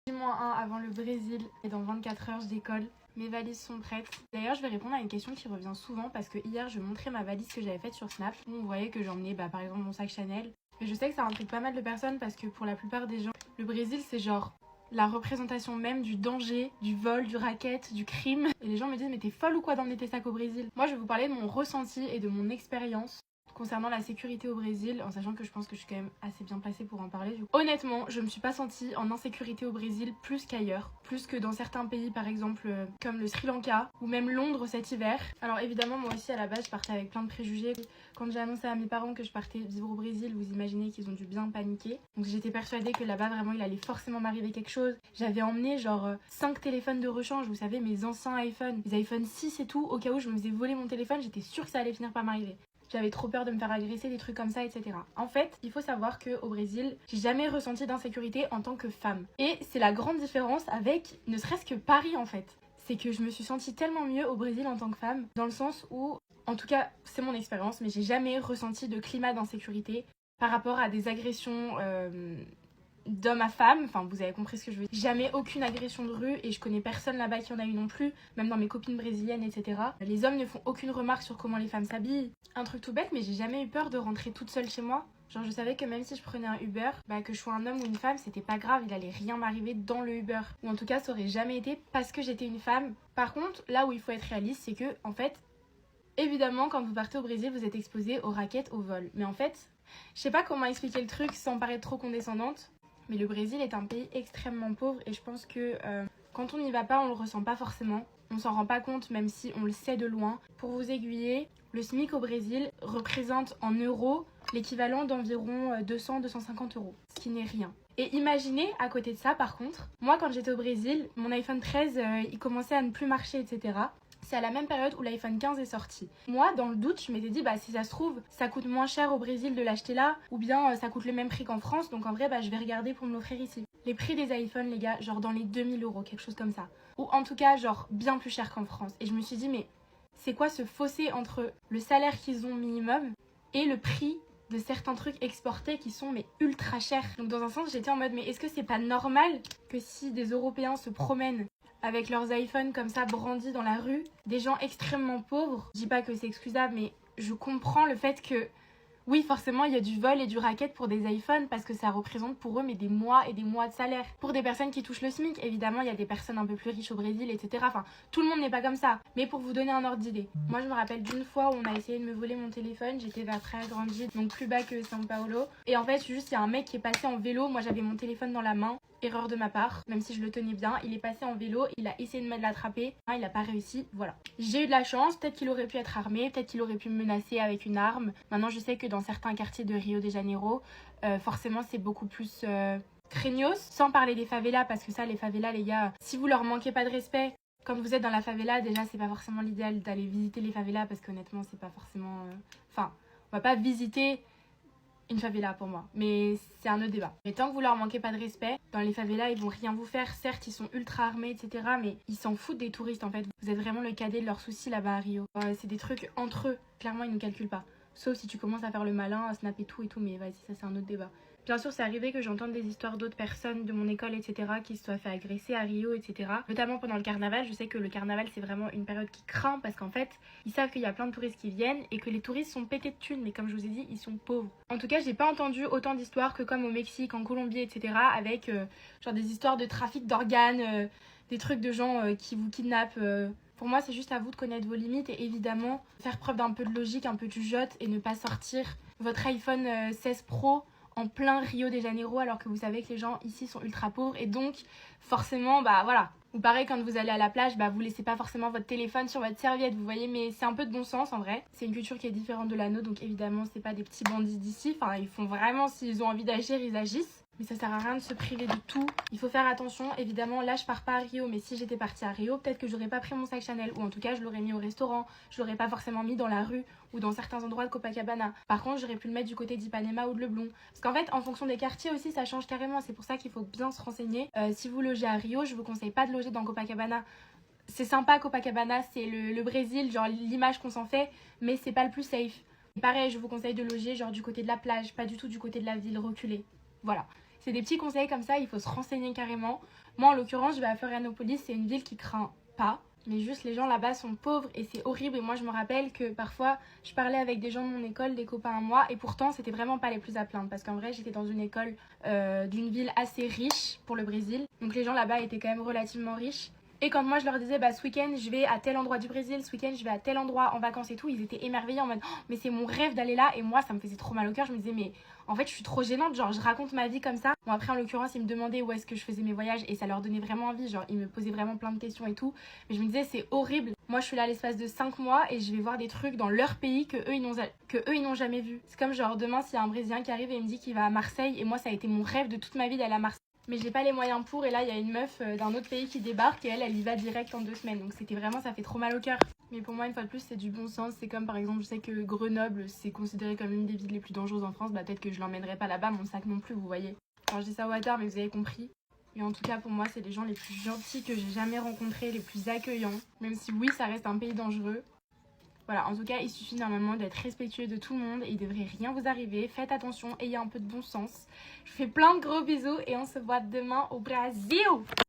J-1 avant le Brésil et dans 24 heures je décolle. Mes valises sont prêtes. D'ailleurs, je vais répondre à une question qui revient souvent parce que hier, je montrais ma valise que j'avais faite sur Snap. On voyait que j'emmenais par exemple mon sac Chanel. Et je sais que ça intrigue pas mal de personnes parce que pour la plupart des gens, le Brésil c'est genre la représentation même du danger, du vol, du racket, du crime. Et les gens me disent mais t'es folle ou quoi d'emmener tes sacs au Brésil? Moi, je vais vous parler de mon ressenti et de mon expérience concernant la sécurité au Brésil, en sachant que je pense que je suis quand même assez bien placée pour en parler. Honnêtement, je me suis pas sentie en insécurité au Brésil plus qu'ailleurs, plus que dans certains pays par exemple comme le Sri Lanka ou même Londres cet hiver. Alors évidemment, moi aussi à la base je partais avec plein de préjugés. Quand j'ai annoncé à mes parents que je partais vivre au Brésil, vous imaginez qu'ils ont dû bien paniquer. Donc j'étais persuadée que là-bas vraiment il allait forcément m'arriver quelque chose. J'avais emmené genre 5 téléphones de rechange, vous savez, mes anciens iPhones, les iPhone 6 et tout, au cas où je me faisais voler mon téléphone, j'étais sûre que ça allait finir par m'arriver. J'avais trop peur de me faire agresser, des trucs comme ça, etc. En fait, il faut savoir qu'au Brésil, j'ai jamais ressenti d'insécurité en tant que femme. Et c'est la grande différence avec ne serait-ce que Paris en fait. C'est que je me suis sentie tellement mieux au Brésil en tant que femme, dans le sens où, en tout cas, c'est mon expérience, mais j'ai jamais ressenti de climat d'insécurité par rapport à des agressions d'homme à femme, enfin vous avez compris ce que je veux dire. Jamais aucune agression de rue et je connais personne là-bas qui en a eu non plus, même dans mes copines brésiliennes, etc. Les hommes ne font aucune remarque sur comment les femmes s'habillent. Un truc tout bête, mais j'ai jamais eu peur de rentrer toute seule chez moi. Genre je savais que même si je prenais un Uber, que je sois un homme ou une femme, c'était pas grave, il allait rien m'arriver dans le Uber. Ou en tout cas ça aurait jamais été parce que j'étais une femme. Par contre, là où il faut être réaliste, c'est que en fait, évidemment quand vous partez au Brésil, vous êtes exposé aux rackets, au vol. Mais en fait, je sais pas comment expliquer le truc sans paraître trop condescendante. Mais le Brésil est un pays extrêmement pauvre et je pense que quand on n'y va pas, on le ressent pas forcément. On s'en rend pas compte même si on le sait de loin. Pour vous aiguiller, le SMIC au Brésil représente en euros l'équivalent d'environ 200-250 euros, ce qui n'est rien. Et imaginez à côté de ça par contre, moi quand j'étais au Brésil, mon iPhone 13 il commençait à ne plus marcher, etc. C'est à la même période où l'iPhone 15 est sorti. Moi, dans le doute, je m'étais dit, si ça se trouve, ça coûte moins cher au Brésil de l'acheter là, ou bien ça coûte le même prix qu'en France, donc en vrai, je vais regarder pour me l'offrir ici. Les prix des iPhones, les gars, genre dans les 2000 euros, quelque chose comme ça. Ou en tout cas, genre bien plus cher qu'en France. Et je me suis dit, mais c'est quoi ce fossé entre le salaire qu'ils ont minimum et le prix de certains trucs exportés qui sont ultra chers. Donc dans un sens, j'étais en mode, mais est-ce que c'est pas normal que si des Européens se promènent avec leurs iPhones comme ça brandis dans la rue, des gens extrêmement pauvres, je dis pas que c'est excusable, mais je comprends le fait que oui, forcément, il y a du vol et du racket pour des iPhones parce que ça représente pour eux des mois et des mois de salaire. Pour des personnes qui touchent le SMIC, évidemment, il y a des personnes un peu plus riches au Brésil, etc. Enfin, tout le monde n'est pas comme ça. Mais pour vous donner un ordre d'idée, moi je me rappelle d'une fois où on a essayé de me voler mon téléphone, j'étais vers très grande ville, donc plus bas que São Paulo. Et en fait, juste il y a un mec qui est passé en vélo, moi j'avais mon téléphone dans la main. Erreur de ma part, même si je le tenais bien, il est passé en vélo, il a essayé de me l'attraper, il n'a pas réussi, voilà. J'ai eu de la chance, peut-être qu'il aurait pu être armé, peut-être qu'il aurait pu me menacer avec une arme. Maintenant je sais que dans certains quartiers de Rio de Janeiro, forcément c'est beaucoup plus craignos, sans parler des favelas, parce que ça les favelas les gars, si vous leur manquez pas de respect, quand vous êtes dans la favela, déjà c'est pas forcément l'idéal d'aller visiter les favelas, parce qu'honnêtement c'est pas forcément... Enfin, on va pas visiter une favela pour moi, mais c'est un autre débat. Mais tant que vous leur manquez pas de respect, dans les favelas ils vont rien vous faire. Certes ils sont ultra armés, etc., mais ils s'en foutent des touristes en fait. Vous êtes vraiment le cadet de leurs soucis là-bas à Rio. C'est des trucs entre eux, clairement ils nous calculent pas. Sauf si tu commences à faire le malin, à snapper tout et tout, mais vas-y, ça c'est un autre débat. Bien sûr, c'est arrivé que j'entende des histoires d'autres personnes de mon école, etc., qui se soient fait agresser à Rio, etc. Notamment pendant le carnaval. Je sais que le carnaval, c'est vraiment une période qui craint parce qu'en fait, ils savent qu'il y a plein de touristes qui viennent et que les touristes sont pétés de thunes, mais comme je vous ai dit, ils sont pauvres. En tout cas, j'ai pas entendu autant d'histoires que comme au Mexique, en Colombie, etc., avec genre des histoires de trafic d'organes, des trucs de gens qui vous kidnappent. Pour moi, c'est juste à vous de connaître vos limites et évidemment faire preuve d'un peu de logique, un peu de jugeote et ne pas sortir votre iPhone 16 Pro en plein Rio de Janeiro alors que vous savez que les gens ici sont ultra pauvres et donc forcément voilà. Ou pareil quand vous allez à la plage, vous laissez pas forcément votre téléphone sur votre serviette, vous voyez, mais c'est un peu de bon sens en vrai. C'est une culture qui est différente de la nôtre, donc évidemment c'est pas des petits bandits d'ici, enfin ils font vraiment, s'ils ont envie d'agir, ils agissent. Mais ça sert à rien de se priver de tout. Il faut faire attention. Évidemment, là, je pars pas à Rio. Mais si j'étais partie à Rio, peut-être que j'aurais pas pris mon sac Chanel. Ou en tout cas, je l'aurais mis au restaurant. Je l'aurais pas forcément mis dans la rue ou dans certains endroits de Copacabana. Par contre, j'aurais pu le mettre du côté d'Ipanema ou de Leblon. Parce qu'en fait, en fonction des quartiers aussi, ça change carrément. C'est pour ça qu'il faut bien se renseigner. Si vous logez à Rio, je vous conseille pas de loger dans Copacabana. C'est sympa Copacabana, c'est le Brésil, genre l'image qu'on s'en fait. Mais c'est pas le plus safe. Et pareil, je vous conseille de loger genre du côté de la plage. Pas du tout du côté de la ville reculée. Voilà. C'est des petits conseils comme ça, il faut se renseigner carrément. Moi en l'occurrence je vais à Florianopolis, c'est une ville qui craint pas. Mais juste les gens là-bas sont pauvres et c'est horrible. Et moi je me rappelle que parfois je parlais avec des gens de mon école, des copains à moi, et pourtant c'était vraiment pas les plus à plaindre. Parce qu'en vrai j'étais dans une école d'une ville assez riche pour le Brésil. Donc les gens là-bas étaient quand même relativement riches. Et quand moi je leur disais bah ce week-end je vais à tel endroit du Brésil, ce week-end je vais à tel endroit en vacances et tout, ils étaient émerveillés en mode oh, mais c'est mon rêve d'aller là. Et moi ça me faisait trop mal au cœur, je me disais mais en fait je suis trop gênante, genre je raconte ma vie comme ça. Bon après en l'occurrence ils me demandaient où est-ce que je faisais mes voyages et ça leur donnait vraiment envie, genre ils me posaient vraiment plein de questions et tout. Mais je me disais c'est horrible, moi je suis là à l'espace de 5 mois et je vais voir des trucs dans leur pays que eux ils n'ont jamais vu. C'est comme genre demain s'il y a un Brésilien qui arrive et il me dit qu'il va à Marseille et moi ça a été mon rêve de toute ma vie d'aller à Marseille. Mais j'ai pas les moyens pour, et là il y a une meuf d'un autre pays qui débarque et elle y va direct en 2 semaines. Donc c'était vraiment, ça fait trop mal au cœur. Mais pour moi une fois de plus c'est du bon sens. C'est comme par exemple je sais que Grenoble c'est considéré comme une des villes les plus dangereuses en France. Bah peut-être que je l'emmènerai pas là-bas, mon sac non plus, vous voyez. Alors je dis ça au hasard mais vous avez compris. Mais en tout cas pour moi c'est les gens les plus gentils que j'ai jamais rencontrés, les plus accueillants. Même si oui ça reste un pays dangereux. Voilà, en tout cas, il suffit normalement d'être respectueux de tout le monde et il devrait rien vous arriver. Faites attention, ayez un peu de bon sens. Je vous fais plein de gros bisous et on se voit demain au Brésil.